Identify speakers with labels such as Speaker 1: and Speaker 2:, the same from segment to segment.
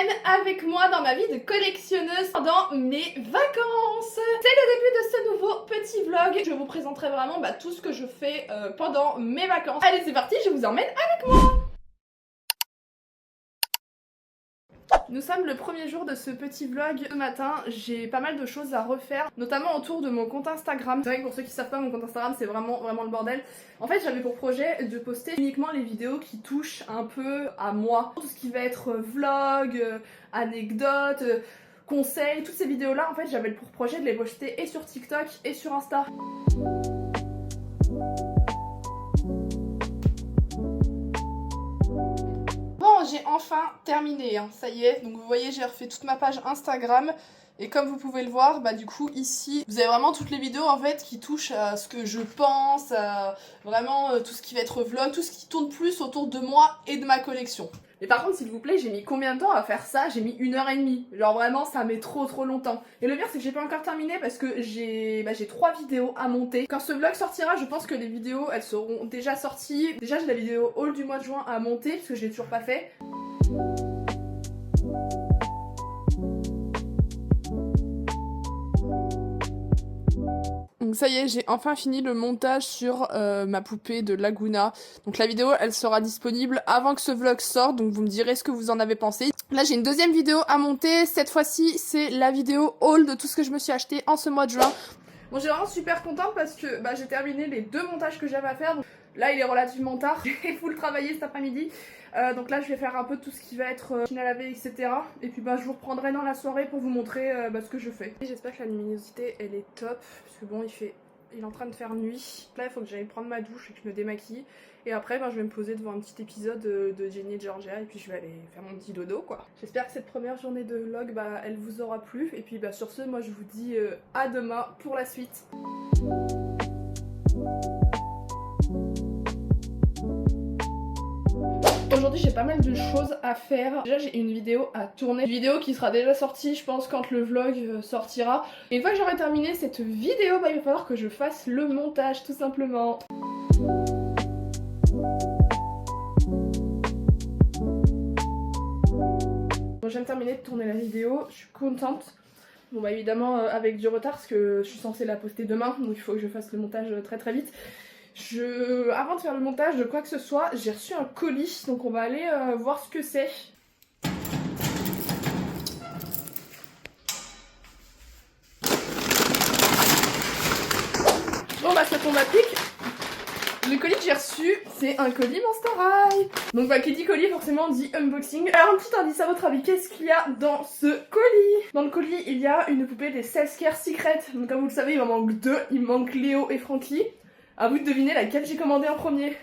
Speaker 1: semaine avec moi dans ma vie de collectionneuse pendant mes vacances. C'est le début de ce nouveau petit vlog. Je vous présenterai vraiment tout ce que je fais pendant mes vacances. Allez, c'est parti, je vous emmène avec moi. Nous sommes le premier jour de ce petit vlog. Ce matin, j'ai pas mal de choses à refaire, notamment autour de mon compte Instagram. C'est vrai que pour ceux qui savent pas, mon compte Instagram c'est vraiment le bordel. En fait, j'avais pour projet de poster uniquement les vidéos qui touchent un peu à moi. Tout ce qui va être vlog, anecdotes, conseils, toutes ces vidéos là, en fait, j'avais pour projet de les poster et sur TikTok et sur Insta. J'ai enfin terminé, hein. Ça y est, donc vous voyez j'ai refait toute ma page Instagram et comme vous pouvez le voir, du coup ici vous avez vraiment toutes les vidéos en fait qui touchent à ce que je pense, vraiment tout ce qui va être vlog, tout ce qui tourne plus autour de moi et de ma collection. Mais par contre s'il vous plaît, j'ai mis combien de temps à faire ça? J'ai mis 1h30, genre vraiment ça met trop longtemps. Et le pire c'est que j'ai pas encore terminé parce que j'ai 3 vidéos à monter. Quand ce vlog sortira, je pense que les vidéos elles seront déjà sorties. Déjà j'ai la vidéo haul du mois de juin à monter parce que je l'ai toujours pas fait. Donc ça y est, j'ai enfin fini le montage sur ma poupée de Laguna. Donc la vidéo, elle sera disponible avant que ce vlog sorte, donc vous me direz ce que vous en avez pensé. Là, j'ai une deuxième vidéo à monter. Cette fois-ci, c'est la vidéo haul de tout ce que je me suis acheté en ce mois de juin. Bon, j'ai vraiment super contente parce que j'ai terminé les 2 montages que j'avais à faire. Donc, là, il est relativement tard. J'ai full travaillé cet après-midi. Donc là, je vais faire un peu tout ce qui va être machine à laver, etc. Et puis je vous reprendrai dans la soirée pour vous montrer ce que je fais. J'espère que la luminosité, elle est top. Parce que bon, il est en train de faire nuit. Là, il faut que j'aille prendre ma douche et que je me démaquille. Et après, je vais me poser devant un petit épisode de Jenny et Georgia. Et puis je vais aller faire mon petit dodo, quoi. J'espère que cette première journée de vlog, elle vous aura plu. Et puis sur ce, moi, je vous dis à demain pour la suite. Aujourd'hui j'ai pas mal de choses à faire. Déjà j'ai une vidéo à tourner, une vidéo qui sera déjà sortie je pense quand le vlog sortira. Et une fois que j'aurai terminé cette vidéo, il va falloir que je fasse le montage tout simplement. Bon, je viens de terminer de tourner la vidéo, je suis contente. Bon évidemment avec du retard parce que je suis censée la poster demain, donc il faut que je fasse le montage très vite. Avant de faire le montage de quoi que ce soit, j'ai reçu un colis, donc on va aller voir ce que c'est. Bon ça tombe à pic. Le colis que j'ai reçu, c'est un colis Monster High. Donc qui dit colis forcément dit unboxing. Alors un petit indice à votre avis, qu'est-ce qu'il y a dans ce colis? Dans le colis il y a une poupée des Self-Care Secret. Donc comme vous le savez il m'en manque 2, il me manque Léo et Frankie. À vous de deviner laquelle j'ai commandé en premier.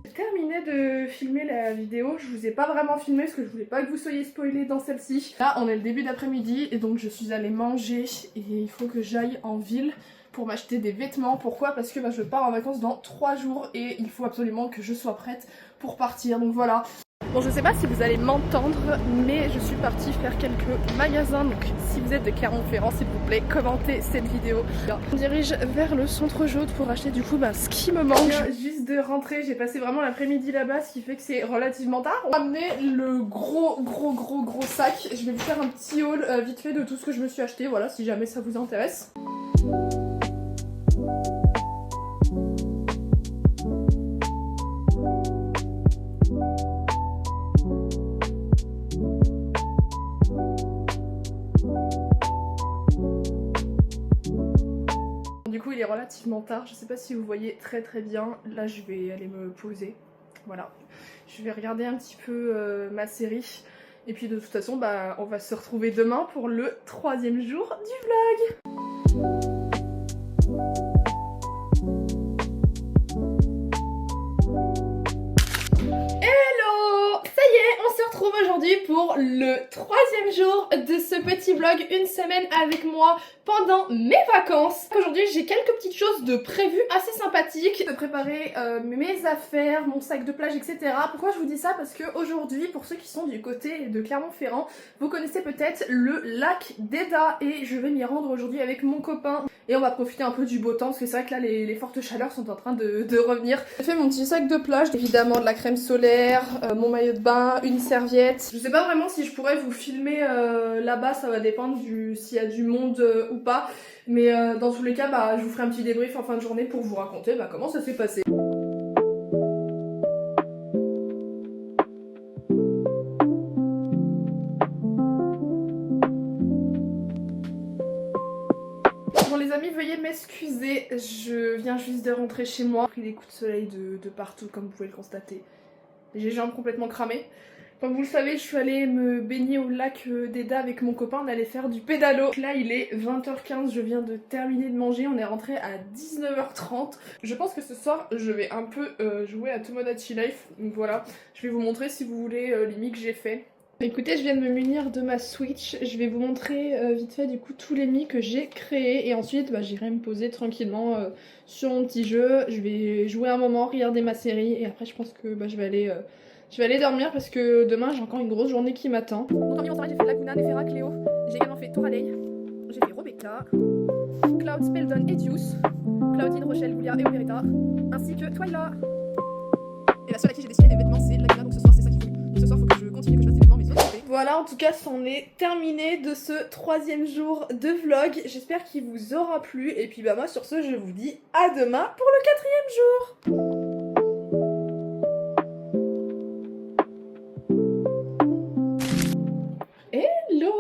Speaker 1: J'ai terminé de filmer la vidéo, je vous ai pas vraiment filmé parce que je voulais pas que vous soyez spoilés dans celle-ci. Là on est le début d'après-midi et donc je suis allée manger et il faut que j'aille en ville pour m'acheter des vêtements. Pourquoi? Parce que je pars en vacances dans 3 jours et il faut absolument que je sois prête pour partir, donc voilà. Bon je sais pas si vous allez m'entendre mais je suis partie faire quelques magasins, donc si vous êtes de Clermont-Ferrand s'il vous plaît commentez cette vidéo. On dirige vers le centre jaune pour acheter du coup ce qui me manque. Juste de rentrer, j'ai passé vraiment l'après-midi là-bas ce qui fait que c'est relativement tard. On va amener le gros sac, je vais vous faire un petit haul vite fait de tout ce que je me suis acheté, voilà si jamais ça vous intéresse. Du coup il est relativement tard, je sais pas si vous voyez très bien, là je vais aller me poser, voilà. Je vais regarder un petit peu ma série et puis de toute façon on va se retrouver demain pour le 3e jour du vlog. Aujourd'hui pour le 3e jour de ce petit vlog, une semaine avec moi pendant mes vacances. Aujourd'hui j'ai quelques petites choses de prévues assez sympathiques, de préparer mes affaires, mon sac de plage, etc. Pourquoi je vous dis ça? Parce que aujourd'hui, pour ceux qui sont du côté de Clermont-Ferrand, vous connaissez peut-être le lac d'Eda et je vais m'y rendre aujourd'hui avec mon copain. et on va profiter un peu du beau temps parce que c'est vrai que là les fortes chaleurs sont en train de revenir. J'ai fait mon petit sac de plage, évidemment de la crème solaire, mon maillot de bain, une serviette. Je sais pas vraiment si je pourrais vous filmer là-bas, ça va dépendre s'il y a du monde ou pas, mais dans tous les cas bah, je vous ferai un petit débrief en fin de journée pour vous raconter comment ça s'est passé. Bon les amis, veuillez m'excuser, je viens juste de rentrer chez moi. J'ai pris des coups de soleil de partout comme vous pouvez le constater. J'ai les jambes complètement cramées. Comme vous le savez, je suis allée me baigner au lac d'Eda avec mon copain, on allait faire du pédalo. Là il est 20h15, je viens de terminer de manger, on est rentré à 19h30. Je pense que ce soir je vais un peu jouer à Tomodachi Life, donc voilà. Je vais vous montrer si vous voulez les mi que j'ai fait. Écoutez, je viens de me munir de ma Switch, je vais vous montrer vite fait du coup tous les mi que j'ai créés et ensuite bah, j'irai me poser tranquillement sur mon petit jeu, je vais jouer un moment, regarder ma série et après je pense que bah, je vais aller dormir parce que demain j'ai encore une grosse journée qui m'attend. Donc en mi j'ai fait Laguna, Nefera, Cléo, j'ai également fait Toralei, j'ai fait Rebecca, Cloud, Speldon et Deuce, Claudine, Rochelle, Julia et Omerita, ainsi que Twyla. Et la seule à qui j'ai dessiné des vêtements c'est Laguna, donc ce soir c'est ça qui faut. Donc ce soir faut que je continue, que je fasse des vêtements mais autres. Voilà, en tout cas c'en est terminé de ce 3e jour de vlog. J'espère qu'il vous aura plu et puis bah moi sur ce je vous dis à demain pour le 4e jour. Hello!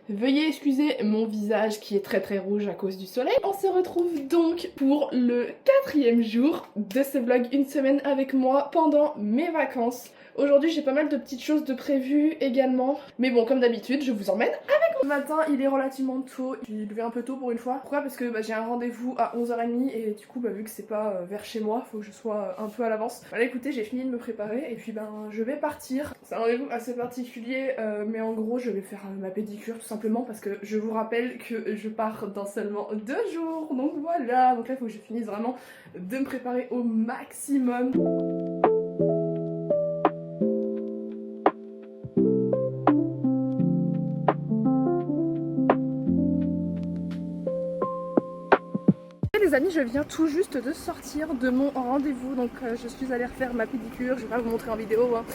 Speaker 1: Veuillez excuser mon visage qui est très rouge à cause du soleil. On se retrouve donc pour le 4e jour de ce vlog, une semaine avec moi pendant mes vacances. Aujourd'hui j'ai pas mal de petites choses de prévues également, mais bon comme d'habitude je vous emmène avec moi. Ce matin il est relativement tôt, je suis levée un peu tôt pour une fois. Pourquoi? Parce que bah, j'ai un rendez-vous à 11h30 et du coup bah, vu que c'est pas vers chez moi, faut que je sois un peu à l'avance. Voilà écoutez, j'ai fini de me préparer et puis ben je vais partir. C'est un rendez-vous assez particulier mais en gros je vais faire ma pédicure tout simplement parce que je vous rappelle que je pars dans seulement 2 jours. Donc voilà, donc là il faut que je finisse vraiment de me préparer au maximum. Les amis, je viens tout juste de sortir de mon rendez-vous, donc je suis allée refaire ma pédicure, je vais pas vous montrer en vidéo hein.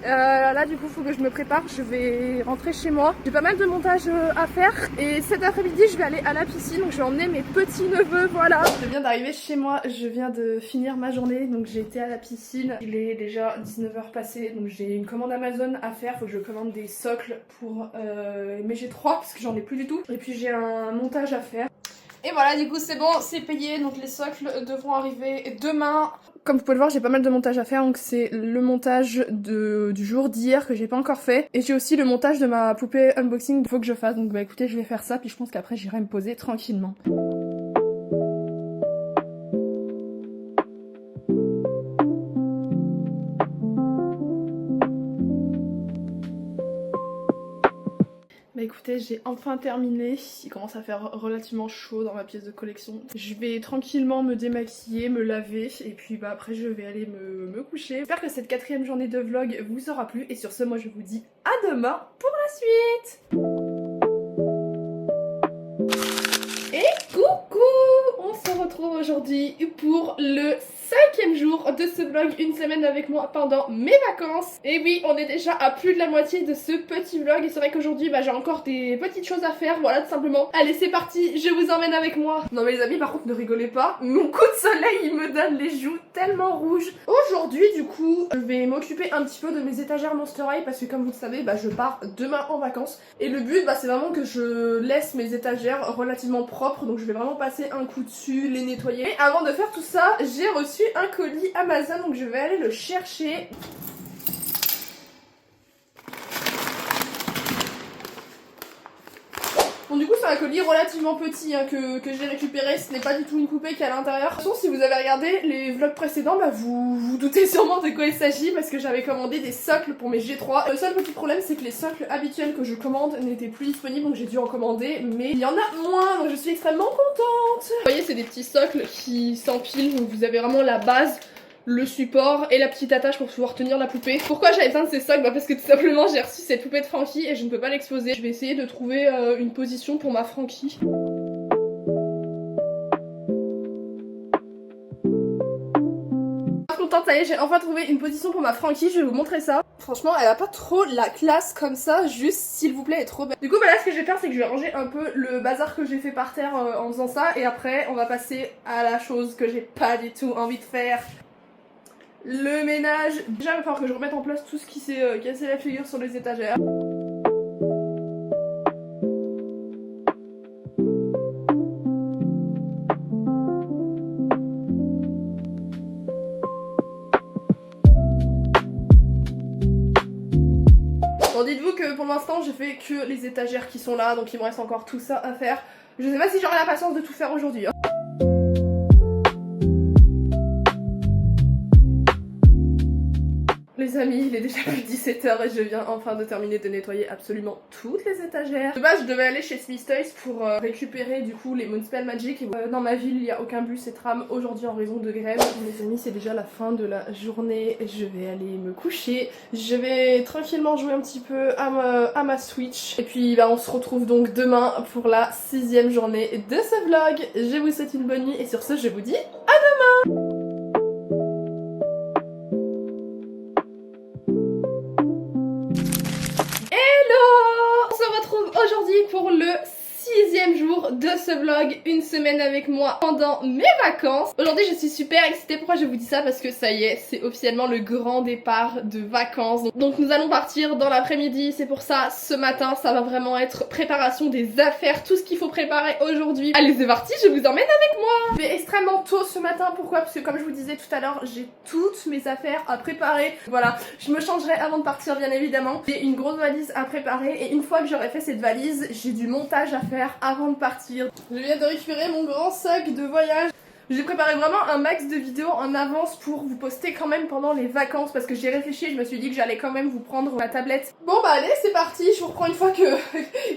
Speaker 1: Là du coup faut que je me prépare, je vais rentrer chez moi. J'ai pas mal de montage à faire et cet après-midi je vais aller à la piscine, donc je vais emmener mes petits neveux, voilà. Je viens d'arriver chez moi, je viens de finir ma journée, donc j'ai été à la piscine. Il est déjà 19h passé, donc j'ai une commande Amazon à faire, faut que je commande des socles pour mes G3 parce que j'en ai plus du tout. Et puis j'ai un montage à faire. Et voilà, du coup c'est bon, c'est payé, donc les socles devront arriver demain. Comme vous pouvez le voir, j'ai pas mal de montage à faire, donc c'est le montage du jour d'hier que j'ai pas encore fait. Et j'ai aussi le montage de ma poupée unboxing qu'il faut que je fasse, donc bah écoutez, je vais faire ça, puis je pense qu'après j'irai me poser tranquillement. Bah écoutez, j'ai enfin terminé, il commence à faire relativement chaud dans ma pièce de collection. Je vais tranquillement me démaquiller, me laver et puis bah après je vais aller me coucher. J'espère que cette 4e journée de vlog vous aura plu et sur ce moi je vous dis à demain pour la suite. Et coucou! On se retrouve aujourd'hui pour le 5e jour de ce vlog, une semaine avec moi pendant mes vacances. Et oui, on est déjà à plus de la moitié de ce petit vlog et c'est vrai qu'aujourd'hui bah, j'ai encore des petites choses à faire, voilà tout simplement. Allez c'est parti, je vous emmène avec moi. Non mais les amis par contre ne rigolez pas, mon coup de soleil il me donne les joues tellement rouges. Aujourd'hui du coup je vais m'occuper un petit peu de mes étagères Monster High parce que comme vous le savez bah, je pars demain en vacances. Et le but bah, c'est vraiment que je laisse mes étagères relativement propres, donc je vais vraiment passer un coup dessus, les nettoyer. Et avant de faire tout ça, j'ai reçu un colis Amazon, donc je vais aller le chercher. Bon du coup c'est un colis relativement petit hein, que j'ai récupéré, ce n'est pas du tout une poupée qui est à l'intérieur. De toute façon si vous avez regardé les vlogs précédents, bah vous vous doutez sûrement de quoi il s'agit parce que j'avais commandé des socles pour mes G3. Le seul petit problème c'est que les socles habituels que je commande n'étaient plus disponibles donc j'ai dû en commander, mais il y en a moins donc je suis extrêmement contente. Vous voyez c'est des petits socles qui s'empilent, donc vous avez vraiment la base, le support et la petite attache pour pouvoir tenir la poupée. Pourquoi j'avais besoin de ces socles? Bah parce que tout simplement j'ai reçu cette poupée de Frankie et je ne peux pas l'exposer. Je vais essayer de trouver une position pour ma Frankie. contente, ça y est, j'ai enfin trouvé une position pour ma Frankie, je vais vous montrer ça. Franchement, elle a pas trop la classe comme ça, juste s'il vous plaît, elle est trop belle. Du coup, bah là, ce que je vais faire, c'est que je vais ranger un peu le bazar que j'ai fait par terre en faisant ça, et après, on va passer à la chose que j'ai pas du tout envie de faire. Le ménage. Déjà, il va falloir que je remette en place tout ce qui s'est cassé la figure sur les étagères. Bon, dites-vous que pour l'instant j'ai fait que les étagères qui sont là, donc il me reste encore tout ça à faire. Je sais pas si j'aurai la patience de tout faire aujourd'hui. Les amis, il est déjà plus de 17h et je viens enfin de terminer de nettoyer absolument toutes les étagères. De base, je devais aller chez Smith Toys pour récupérer du coup les Moonspell Magic. Et dans ma ville, il n'y a aucun bus et tram aujourd'hui en raison de grève. Les amis, c'est déjà la fin de la journée. Je vais aller me coucher. Je vais tranquillement jouer un petit peu à ma Switch. Et puis, bah, on se retrouve donc demain pour la 6e journée de ce vlog. Je vous souhaite une bonne nuit et sur ce, je vous dis à demain! Aujourd'hui pour le 6e jour de ce vlog, une semaine avec moi pendant mes vacances. Aujourd'hui je suis super excitée, pourquoi je vous dis ça? Parce que ça y est, c'est officiellement le grand départ de vacances. Donc nous allons partir dans l'après-midi, c'est pour ça ce matin ça va vraiment être préparation des affaires, tout ce qu'il faut préparer aujourd'hui. Allez c'est parti, je vous emmène avec moi. Je vais extrêmement tôt ce matin, pourquoi? Parce que comme je vous disais tout à l'heure, j'ai toutes mes affaires à préparer. Voilà, je me changerai avant de partir bien évidemment. J'ai une grosse valise à préparer et une fois que j'aurai fait cette valise, j'ai du montage à faire avant de partir. Je viens de récupérer mon grand sac de voyage. J'ai préparé vraiment un max de vidéos en avance pour vous poster quand même pendant les vacances parce que j'ai réfléchi et je me suis dit que j'allais quand même vous prendre ma tablette. Bon bah allez c'est parti, je vous reprends une fois que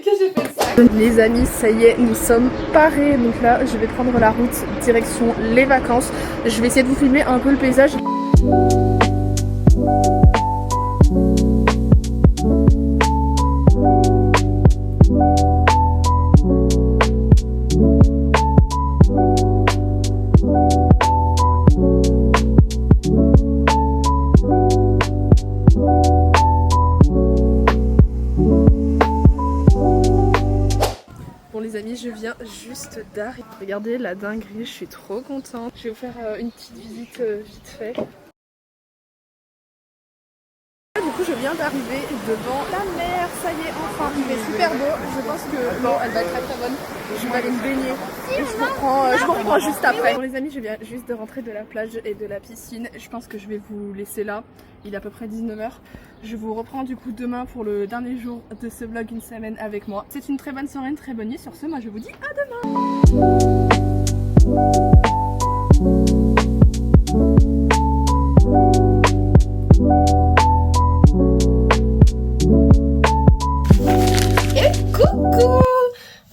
Speaker 1: j'ai fait le sac. Les amis ça y est, nous sommes parés, donc là je vais prendre la route direction les vacances. Je vais essayer de vous filmer un peu le paysage. Je viens juste d'arriver. Regardez la dinguerie, je suis trop contente. Je vais vous faire une petite visite vite fait. Du coup je viens d'arriver devant la mer, ça y est enfin, il est super beau, je pense que l'eau elle va être très très bonne, je vais aller me baigner et je vous reprends juste après. Bon les amis, je viens juste de rentrer de la plage et de la piscine, je pense que je vais vous laisser là, il est à peu près 19h. Je vous reprends du coup demain pour le dernier jour de ce vlog une semaine avec moi. C'est une très bonne soirée, une très bonne nuit, sur ce moi je vous dis à demain.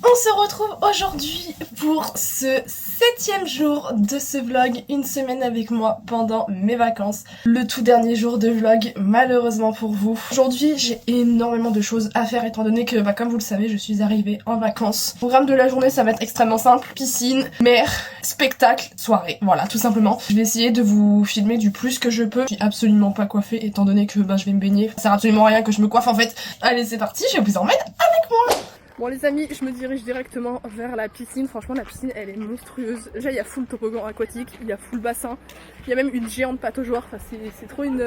Speaker 1: On se retrouve aujourd'hui pour ce 7e jour de ce vlog, une semaine avec moi pendant mes vacances. Le tout dernier jour de vlog malheureusement pour vous. Aujourd'hui j'ai énormément de choses à faire étant donné que comme vous le savez je suis arrivée en vacances. Le programme de la journée ça va être extrêmement simple, piscine, mer, spectacle, soirée, voilà tout simplement. Je vais essayer de vous filmer du plus que je peux. Je suis absolument pas coiffée étant donné que je vais me baigner. Ça sert absolument à rien que je me coiffe en fait. Allez c'est parti, je vous emmène avec moi. Bon les amis, je me dirige directement vers la piscine. Franchement la piscine elle est monstrueuse. Déjà il y a full toboggan aquatique, il y a full bassin, il y a même une géante pâte aux joueurs, enfin, c'est trop une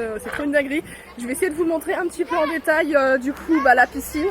Speaker 1: dinguerie. Je vais essayer de vous montrer un petit peu en détail du coup la piscine.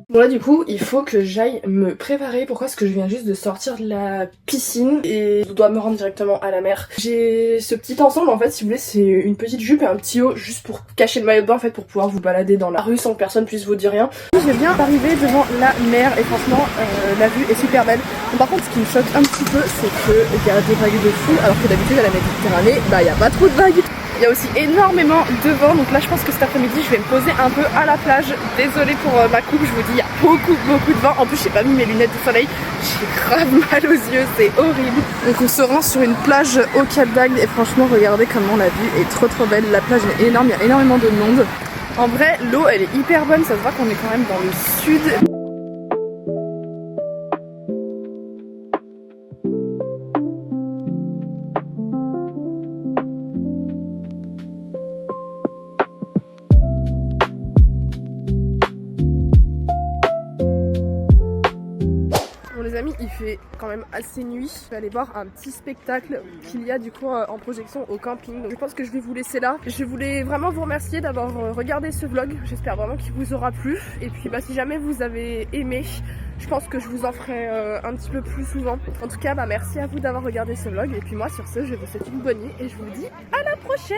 Speaker 1: Bon là du coup il faut que j'aille me préparer. Pourquoi? Parce que je viens juste de sortir de la piscine et je dois me rendre directement à la mer. J'ai ce petit ensemble en fait, si vous voulez, c'est une petite jupe et un petit haut juste pour cacher le maillot de bain en fait, pour pouvoir vous balader dans la rue sans que personne puisse vous dire rien. Je viens d'arriver devant la mer et franchement la vue est super belle. Bon, par contre ce qui me choque un petit peu c'est qu'il y a des vagues de fou alors que d'habitude à la Méditerranée il y a pas trop de vagues.
Speaker 2: Il y a aussi énormément de vent, donc là je pense que cet après-midi je vais me poser un peu à la plage. Désolée pour ma coupe, je vous dis il y a beaucoup de vent. En plus j'ai pas mis mes lunettes de soleil, j'ai grave mal aux yeux, c'est horrible. Donc on se rend sur une plage au Cap d'Agde et franchement regardez comment la vue est trop belle. La plage est énorme, il y a énormément de monde. En vrai l'eau elle est hyper bonne, ça se voit qu'on est quand même dans le sud. Les amis, il fait quand même assez nuit. Je vais aller voir un petit spectacle qu'il y a du coup en projection au camping. Donc je pense que je vais vous laisser là. Je voulais vraiment vous remercier d'avoir regardé ce vlog. J'espère vraiment qu'il vous aura plu. Et puis si jamais vous avez aimé, je pense que je vous en ferai un petit peu plus souvent. En tout cas, merci à vous d'avoir regardé ce vlog. Et puis moi sur ce, je vous souhaite une bonne nuit et je vous dis à la prochaine.